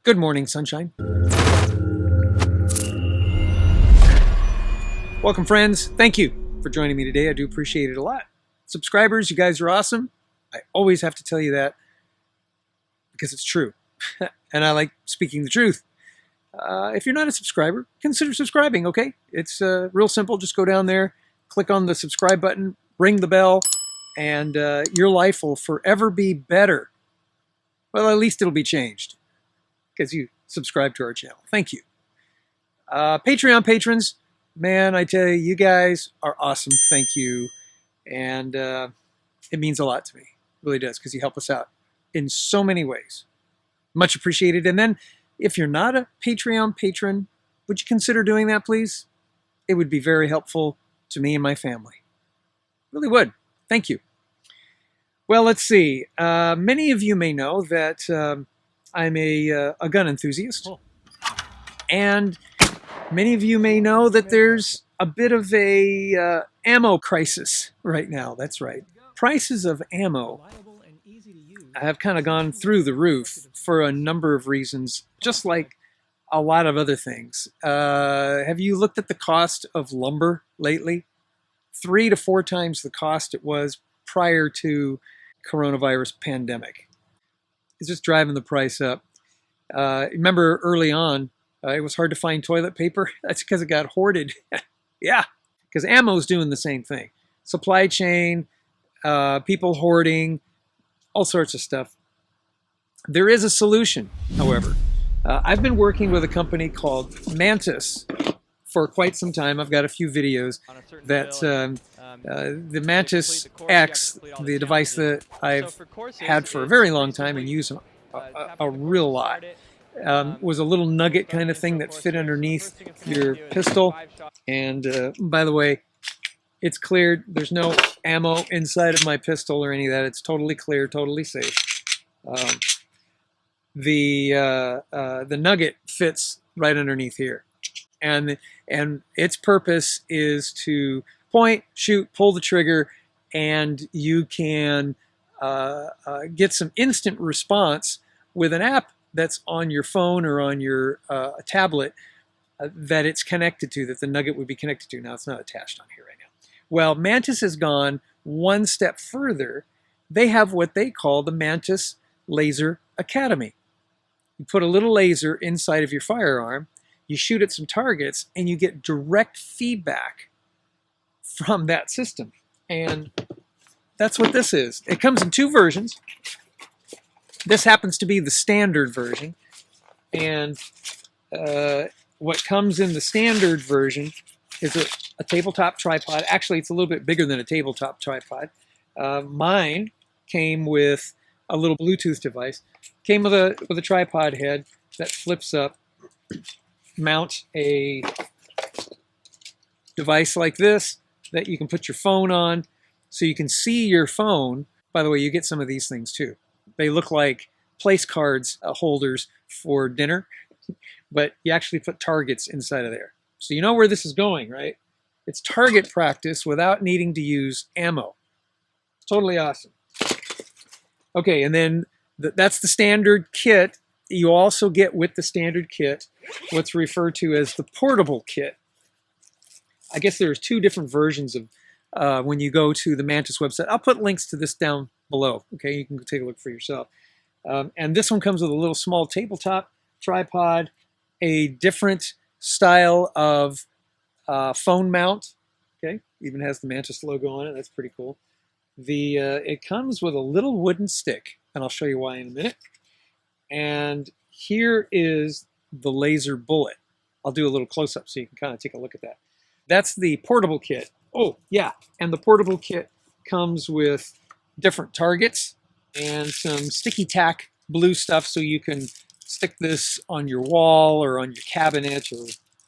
Good morning, sunshine. Welcome, friends. Thank you for joining me today. I do appreciate it a lot. Subscribers, you guys are awesome. I always have to tell you that because it's true. And I like speaking the truth. If you're not a subscriber, consider subscribing, okay? It's real simple. Just go down there, click on the subscribe button, ring the bell, and your life will forever be better. Well, at least it'll be changed because you subscribe to our channel. Thank you. Patreon patrons, man, I tell you, you guys are awesome. Thank you. And it means a lot to me. It really does, because you help us out in so many ways. Much appreciated. And then if you're not a Patreon patron, would you consider doing that, please? It would be very helpful to me and my family. Really would. Thank you. Well, let's see. Many of you may know that I'm a gun enthusiast. And many of you may know that there's a bit of a ammo crisis right now. That's right. Prices of ammo have kind of gone through the roof for a number of reasons, just like a lot of other things. Have you looked at the cost of lumber lately? 3 to 4 times the cost it was prior to coronavirus pandemic. It's just driving the price up. Remember early on, it was hard to find toilet paper. That's because it got hoarded. Yeah, because ammo's doing the same thing. Supply chain, people hoarding, all sorts of stuff. There is a solution, however. I've been working with a company called Mantis for quite some time. I've got a few videos that the Mantis X, the device that I've had for a very long time and use a real lot, was a little nugget kind of thing that fit underneath your pistol. And by the way, it's cleared. There's no ammo inside of my pistol or any of that. It's totally clear, totally safe. The nugget fits right underneath here. And its purpose is to point, shoot, pull the trigger, and you can get some instant response with an app that's on your phone or on your tablet that it's connected to, that the nugget would be connected to. Now, it's not attached on here right now. Well, Mantis has gone one step further. They have what they call the Mantis Laser Academy. You put a little laser inside of your firearm, you shoot at some targets, and you get direct feedback from that system. And that's what this is. It comes in 2 versions. This happens to be the standard version. And what comes in the standard version is a tabletop tripod. Actually, it's a little bit bigger than a tabletop tripod. Mine came with a little Bluetooth device. Came with a tripod head that flips up. Mount a device like this that you can put your phone on so you can see your phone. By the way, you get some of these things too. They look like place cards holders for dinner, but you actually put targets inside of there. So you know where this is going, right? It's target practice without needing to use ammo. Totally awesome. Okay, and then that's the standard kit. You also get with the standard kit what's referred to as the portable kit. I guess there's 2 different versions of when you go to the Mantis website. I'll put links to this down below. Okay, you can go take a look for yourself. And this one comes with a little small tabletop tripod, a different style of phone mount. Okay, even has the Mantis logo on it. That's pretty cool. It comes with a little wooden stick, and I'll show you why in a minute. And here is the laser bullet. I'll do a little close-up so you can kind of take a look at that. That's the portable kit. Oh, yeah, and the portable kit comes with different targets and some sticky tack blue stuff so you can stick this on your wall or on your cabinet or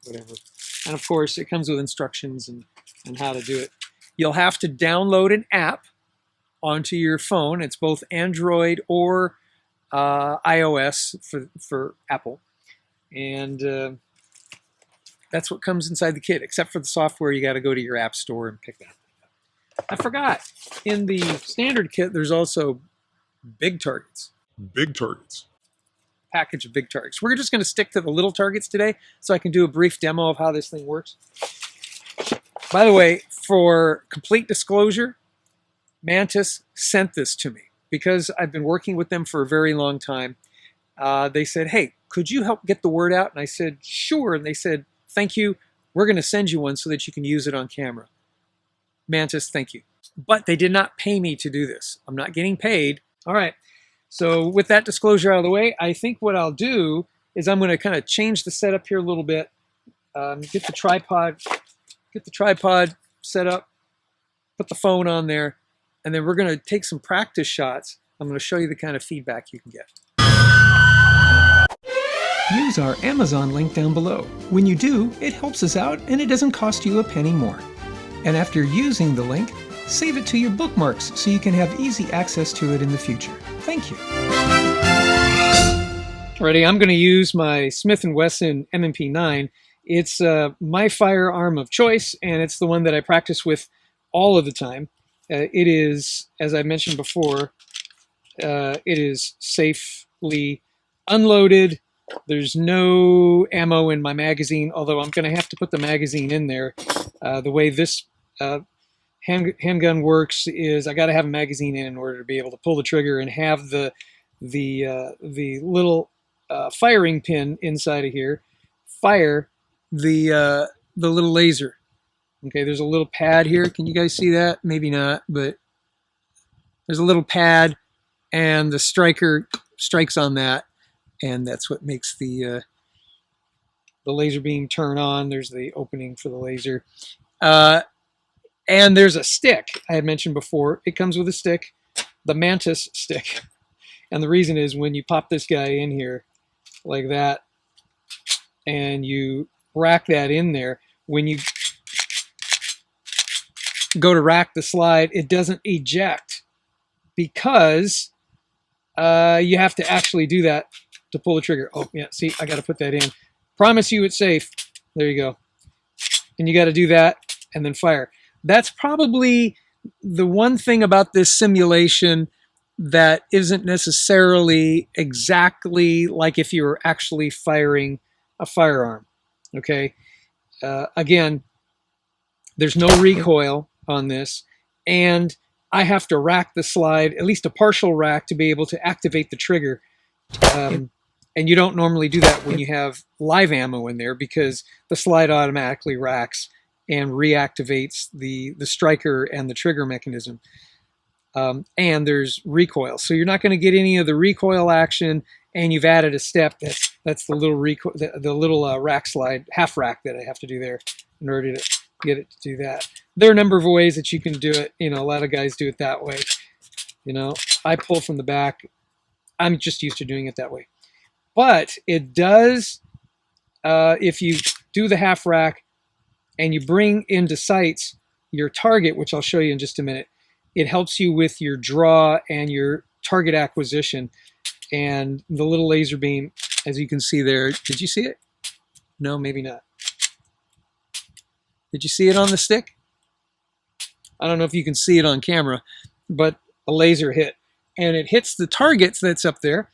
whatever. And of course, it comes with instructions and how to do it. You'll have to download an app onto your phone. It's both Android or iOS for Apple. And that's what comes inside the kit. Except for the software, you got to go to your app store and pick that up. I forgot. In the standard kit, there's also big targets. Big targets. package of big targets. We're just going to stick to the little targets today so I can do a brief demo of how this thing works. By the way, for complete disclosure, Mantis sent this to me because I've been working with them for a very long time. They said, hey, could you help get the word out? And I said, sure. And they said, thank you. We're going to send you one so that you can use it on camera. Mantis, thank you. But they did not pay me to do this. I'm not getting paid. All right. So with that disclosure out of the way, I think what I'll do is I'm going to kind of change the setup here a little bit. Get the tripod set up, put the phone on there, and then we're going to take some practice shots. I'm going to show you the kind of feedback you can get. Use our Amazon link down below. When you do, it helps us out and it doesn't cost you a penny more. And after using the link, save it to your bookmarks so you can have easy access to it in the future. Thank you. Alrighty, I'm going to use my Smith & Wesson M&P9. It's my firearm of choice, and it's the one that I practice with all of the time. It is, as I mentioned before, it is safely unloaded. There's no ammo in my magazine, although I'm going to have to put the magazine in there. The way this handgun works is I got to have a magazine in order to be able to pull the trigger and have the little firing pin inside of here fire the little laser. Okay, there's a little pad here. Can you guys see that? Maybe not, but there's a little pad, and the striker strikes on that, and that's what makes the laser beam turn on. There's the opening for the laser. And there's a stick I had mentioned before. It comes with a stick, the Mantis stick. And the reason is when you pop this guy in here like that, and you rack that in there, when you go to rack the slide, it doesn't eject because you have to actually do that to pull the trigger. Oh, yeah, see, I got to put that in. Promise you it's safe. There you go. And you got to do that and then fire. That's probably the one thing about this simulation that isn't necessarily exactly like if you were actually firing a firearm. Okay. Again, there's no recoil on this, and I have to rack the slide, at least a partial rack, to be able to activate the trigger. And you don't normally do that when you have live ammo in there because the slide automatically racks and reactivates the striker and the trigger mechanism. And there's recoil. So you're not going to get any of the recoil action, and you've added a step. That's the little recoil, the little rack slide, half rack that I have to do there in order to get it to do that. There are a number of ways that you can do it. You know, a lot of guys do it that way. You know, I pull from the back. I'm just used to doing it that way. But it does, if you do the half rack and you bring into sights your target, which I'll show you in just a minute, it helps you with your draw and your target acquisition. And the little laser beam, as you can see there, did you see it? No, maybe not. Did you see it on the stick? I don't know if you can see it on camera, but a laser hit. And it hits the targets that's up there,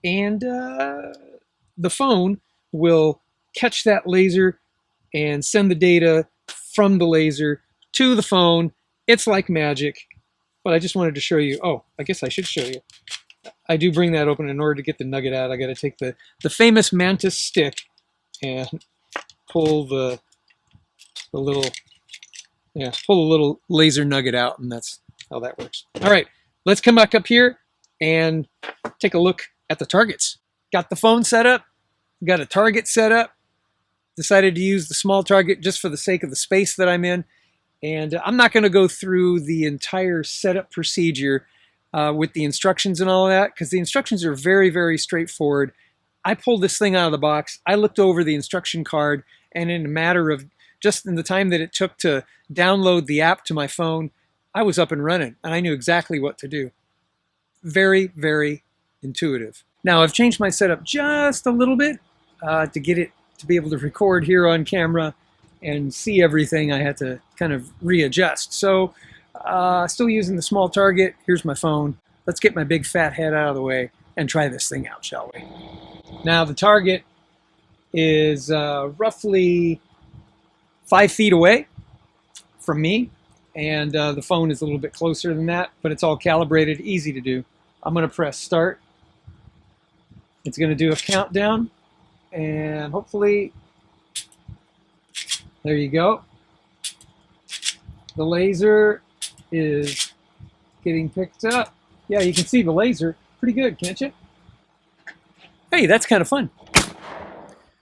and the phone will catch that laser and send the data from the laser to the phone. It's like magic, but I just wanted to show you. Oh, I guess I should show you. I do bring that open. In order to get the nugget out, I got to take the famous Mantis stick and pull the little laser nugget out, and that's how that works. All right, let's come back up here and take a look at the targets. Got the phone set up, got a target set up, decided to use the small target just for the sake of the space that I'm in. And I'm not going to go through the entire setup procedure with the instructions and all of that, because the instructions are very, very straightforward. I pulled this thing out of the box. I looked over the instruction card, and in a matter of just in the time that it took to download the app to my phone, I was up and running, and I knew exactly what to do. Very, very intuitive. Now, I've changed my setup just a little bit to get it to be able to record here on camera and see everything. I had to kind of readjust. So, still using the small target. Here's my phone. Let's get my big fat head out of the way and try this thing out, shall we? Now the target is roughly 5 feet away from me, and the phone is a little bit closer than that, but it's all calibrated, easy to do. I'm going to press start. It's going to do a countdown, and hopefully, there you go. The laser is getting picked up. Yeah, you can see the laser. Pretty good, can't you? Hey, that's kind of fun.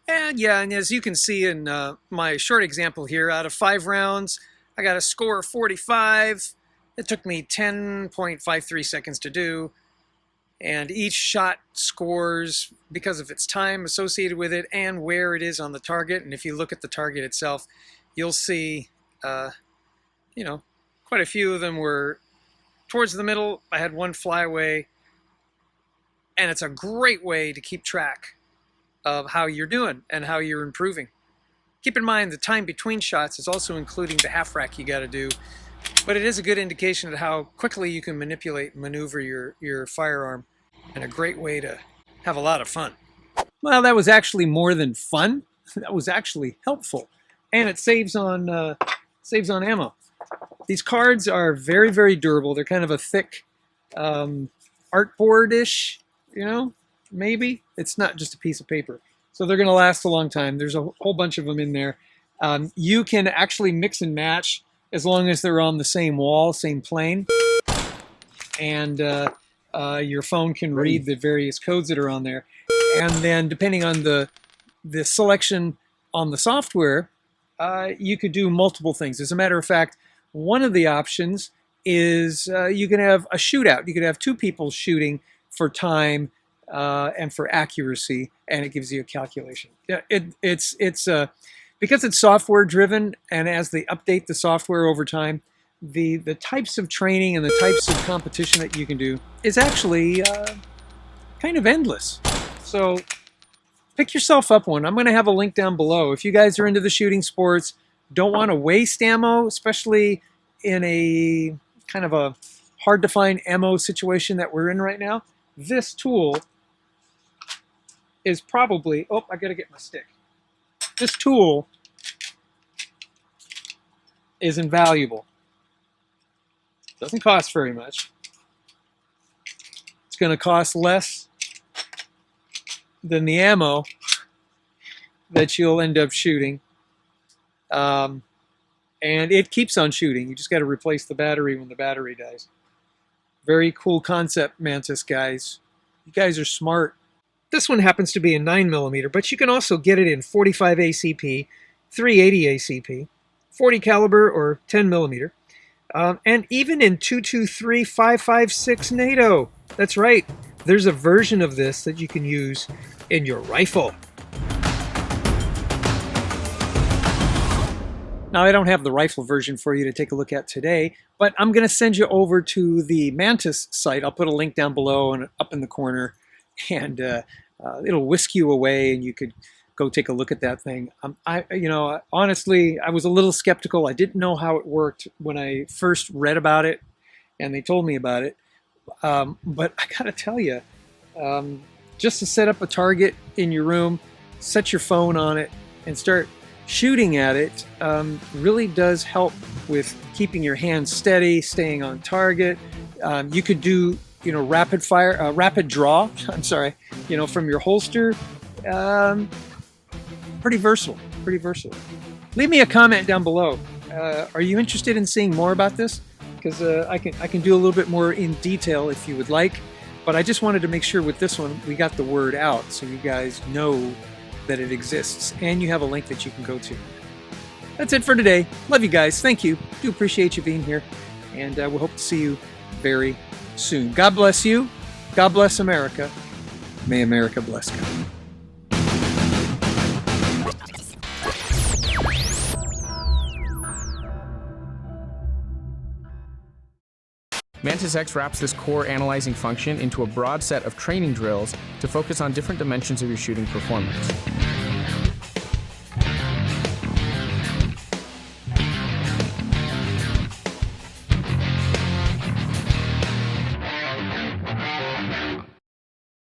And yeah, and as you can see in my short example here, out of 5 rounds, I got a score of 45. It took me 10.53 seconds to do. And each shot scores because of its time associated with it and where it is on the target. And if you look at the target itself, you'll see, you know, quite a few of them were towards the middle. I had one fly away. And it's a great way to keep track of how you're doing and how you're improving. Keep in mind the time between shots is also including the half rack you got to do, but it is a good indication of how quickly you can manipulate and maneuver your firearm, and a great way to have a lot of fun. Well, that was actually more than fun. That was actually helpful, and it saves on ammo. These cards are very, very durable. They're kind of a thick artboard-ish, you know, maybe. It's not just a piece of paper. So they're going to last a long time. There's a whole bunch of them in there. You can actually mix and match as long as they're on the same wall, same plane. And your phone can read the various codes that are on there. And then depending on the selection on the software, you could do multiple things. As a matter of fact, one of the options is you can have a shootout. You could have 2 people shooting for time and for accuracy, and it gives you a calculation. Yeah, it's because it's software driven, and as they update the software over time, the types of training and the types of competition that you can do is actually kind of endless. So pick yourself up one. I'm going to have a link down below. If you guys are into the shooting sports, don't want to waste ammo, especially in a kind of a hard to find ammo situation that we're in right now, this tool is probably, oh, I gotta get my stick. This tool is invaluable. Doesn't cost very much. It's gonna cost less than the ammo that you'll end up shooting. And it keeps on shooting. You just gotta replace the battery when the battery dies. Very cool concept, Mantis guys. You guys are smart. This one happens to be a 9mm, but you can also get it in 45 ACP, 380 ACP, 40 caliber, or 10mm, and even in 223 5.56 NATO. That's right. There's a version of this that you can use in your rifle. Now, I don't have the rifle version for you to take a look at today, but I'm going to send you over to the Mantis site. I'll put a link down below and up in the corner, and it'll whisk you away, and you could go take a look at that thing. Honestly, I was a little skeptical. I didn't know how it worked when I first read about it, and they told me about it. But I got to tell you, just to set up a target in your room, set your phone on it, and start shooting at it really does help with keeping your hands steady, staying on target. You could do, rapid fire, rapid draw. I'm sorry, from your holster. Pretty versatile. Pretty versatile. Leave me a comment down below. Are you interested in seeing more about this? Because I can do a little bit more in detail if you would like. But I just wanted to make sure with this one we got the word out so you guys know that it exists, and you have a link that you can go to. That's it for today. Love you guys. Thank you. Do appreciate you being here, and we'll hope to see you very soon. God bless you. God bless America. May America bless God. Mantis X wraps this core analyzing function into a broad set of training drills to focus on different dimensions of your shooting performance.